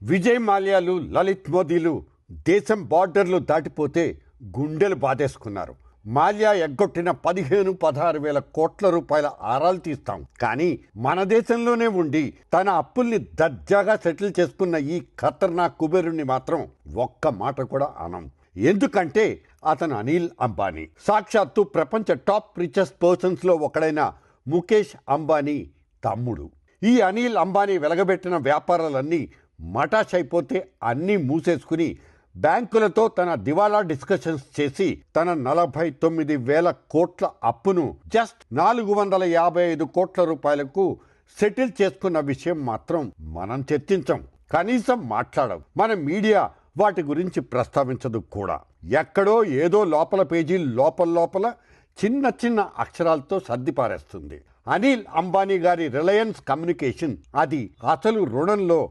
విజయ్ మాల్యాలు, లలిత్ మోదీలు దేశం బార్డర్లు దాటిపోతే గుండెలు బాధేసుకున్నారు. మాల్యా ఎగ్గొట్టిన 15-16 వేల కోట్ల రూపాయల ఆరాలు తీస్తాం, కానీ మన దేశంలోనే ఉండి తన అప్పుల్ని దర్జాగా సెటిల్ చేసుకున్న ఈ ఖతర్నాక్ కుబేరుని మాత్రం ఒక్క మాట కూడా అనం. ఎందుకంటే అతను అనిల్ అంబానీ, సాక్షాత్తు ప్రపంచ టాప్ రిచెస్ట్ పర్సన్స్ లో ఒకడైన ముఖేష్ అంబానీ తమ్ముడు. ఈ అనిల్ అంబానీ వెలగబెట్టిన వ్యాపారాలన్నీ మటాష్ అయిపోతే అన్నీ మూసేసుకుని బ్యాంకులతో తన దివాలా డిస్కషన్స్ చేసి తన 49,000 కోట్ల అప్పును జస్ట్ 455 కోట్ల రూపాయలకు సెటిల్ చేసుకున్న విషయం మాత్రం మనం చర్చించం, కనీసం మాట్లాడం. మన మీడియా వాటి గురించి ప్రస్తావించదు కూడా. ఎక్కడో ఏదో లోపల పేజీ లోపల చిన్న చిన్న అక్షరాలతో సర్దిపారేస్తుంది. అనిల్ అంబానీ గారి రిలయన్స్ కమ్యూనికేషన్ అది అసలు రుణంలో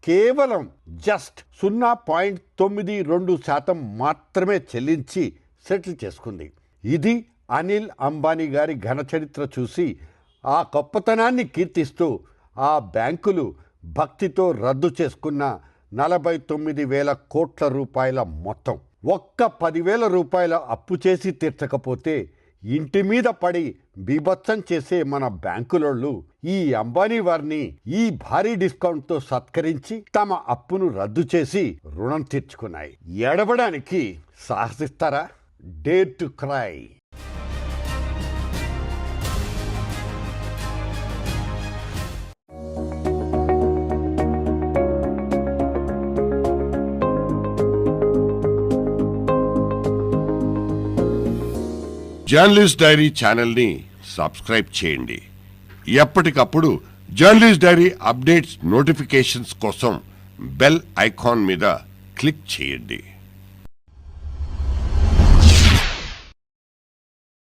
కేవలం జస్ట్ 0.92% మాత్రమే చెల్లించి సెటిల్ చేసుకుంది. ఇది అనిల్ అంబానీ గారి ఘన చరిత్ర చూసి ఆ గొప్పతనాన్ని కీర్తిస్తూ ఆ బ్యాంకులు భక్తితో రద్దు చేసుకున్న 49,000 కోట్ల రూపాయల మొత్తం. ఒక్క 10,000 రూపాయల అప్పు చేసి తీర్చకపోతే ఇంటి మీద పడి బీభత్సం చేసే మన బ్యాంకులోళ్ళు ఈ అంబానీ వారిని ఈ భారీ డిస్కౌంట్తో సత్కరించి తమ అప్పును రద్దు చేసి రుణం తీర్చుకున్నాయి. ఎడవడానికి సాహసిస్తారా? Dare to cry. Journalist diary ఛానల్ని సబ్స్క్రైబ్ చేయండి. ఎప్పటికప్పుడు జర్నలిస్ట్ డైరీ అప్డేట్స్ నోటిఫికేషన్స్ కోసం బెల్ ఐకాన్ మీద క్లిక్ చేయండి.